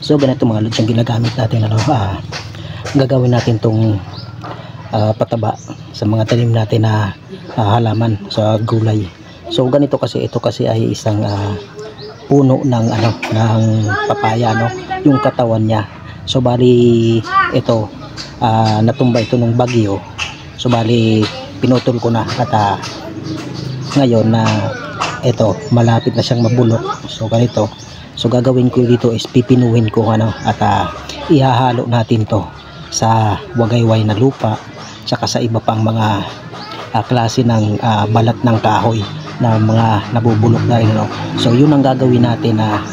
So ganito mga lods yung ginagamit natin, ano, gagawin natin tong pataba sa mga tanim natin na halaman sa gulay. So ganito kasi, ito kasi ay isang puno ng ano, ng papaya, no, yung katawan niya. So bali ito natumba ito nung bagyo. So bali pinutol ko na at ngayon na ito malapit na siyang mabulok. So ganito. So gagawin ko dito is pipinuhin ko, ano, at ihahalo natin to sa wagayway na lupa tsaka sa iba pang mga klase ng balat ng kahoy na mga nabubulok na rin, no? So yun ang gagawin natin na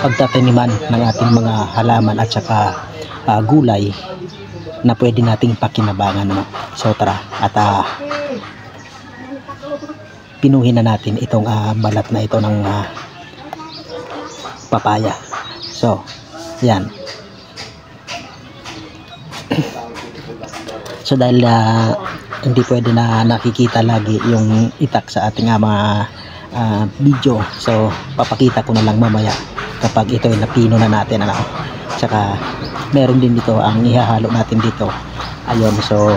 pagtataniman ng ating mga halaman at saka gulay na pwede nating pakinabangan, no? So tara at pinuhin na natin itong balat na ito ng papaya. So yan. So dahil hindi pwede na nakikita lagi yung itak sa ating mga video, so papakita ko na lang mamaya kapag ito ay napino na natin, ano. Tsaka meron din dito ang ihahalo natin dito. Ayun, so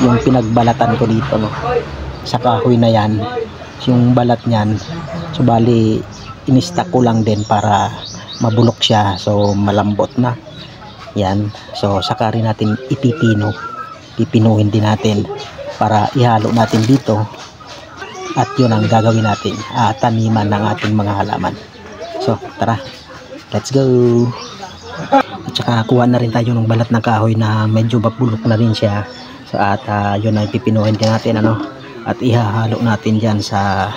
yung pinagbalatan ko dito, no, sa kahoy na yan, yung balat niyan, so bali inistak ko lang din para mabulok siya, so malambot na yan. So saka rin natin ipipino, pipinuhin din natin para ihalo natin dito at yun ang gagawin natin taniman ng ating mga halaman. So tara, let's go. At saka kuha na rin tayo ng balat ng kahoy na medyo babulok na rin siya. So at yun ang pipinuhin din natin, ano, at ihahalo natin dyan sa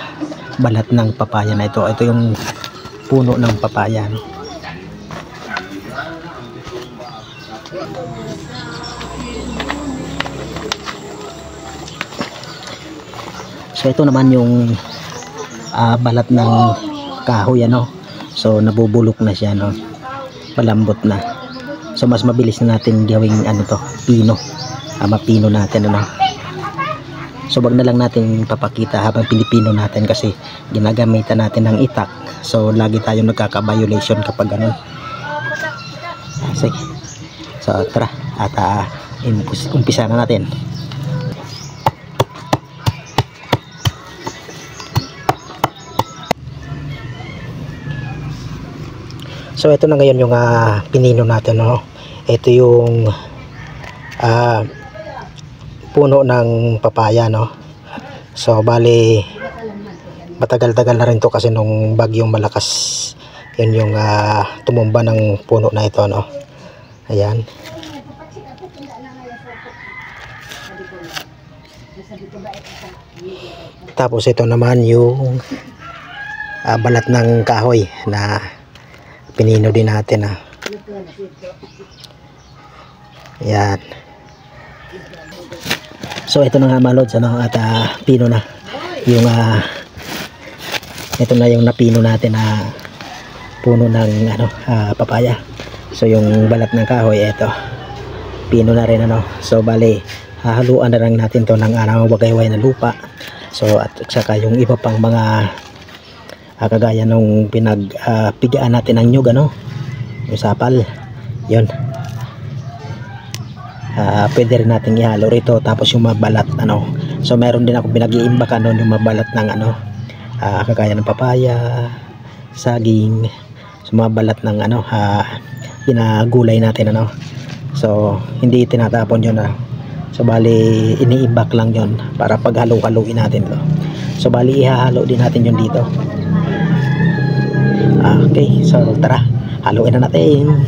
balat ng papaya na ito. Ito yung puno ng papaya, no? So ito naman yung balat ng kahoy, ano. So nabubulok na siya, no, palambot na. So mas mabilis na natin gawing ano to, pino, mapino natin, ano. So wag na lang natin papakita habang pinipino natin kasi ginagamitan natin ng itak. So lagi tayong nagkaka-violation kapag ganun. Sige. So tara at umpisa na natin. So ito na ngayon yung pinino natin, no. Ito yung puno ng papaya, no. So bali matagal-tagal na rin to kasi nung bagyong malakas yun yung tumumba ng puno na ito, no. Ayan. Tapos ito naman yung balat ng kahoy na pinino din natin, Ayan. So ito na nga mga lods, ano, at pino na yung ito na yung napino natin na puno ng ano, papaya. So yung balat ng kahoy, ito pino na rin, ano. So bali hahaluan na lang natin to ng wagayway na lupa. So at saka yung iba pang mga kagaya nung pinagpigaan natin ng nyug, ano, yung sapal, yun. Pwede rin natin ihalo rito. Tapos yung mabalat, ano, so meron din ako pinag-iimbakan noon yung mabalat ng ano, kagaya ng papaya, saging, so mabalat ng ano, ginagulay natin, ano. So hindi tinatapon yun, so bali iniimbak lang yun para pag halo-haluin natin to. So bali ihahalo din natin yun dito. Okay, so tara, haluin na natin.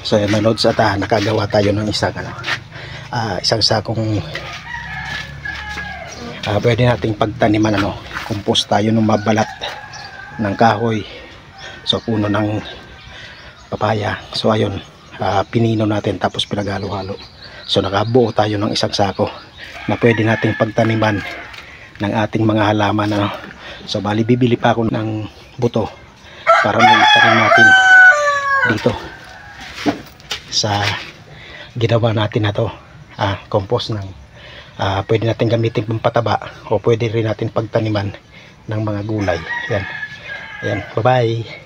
So yun mga lods, at nakagawa tayo ng isang sakong pwede nating pagtaniman compost tayo ng mabalat ng kahoy, so puno ng papaya. So ayun, pinino natin tapos pinaghalo-halo, so nakabuo tayo ng isang sako na pwede nating pagtaniman ng ating mga halaman So bali bibili pa ako ng buto para may tanim natin dito sa ginawa natin na to, compost ng pwede natin gamitin pampataba o pwede rin natin pagtaniman ng mga gulay. Yan, bye bye.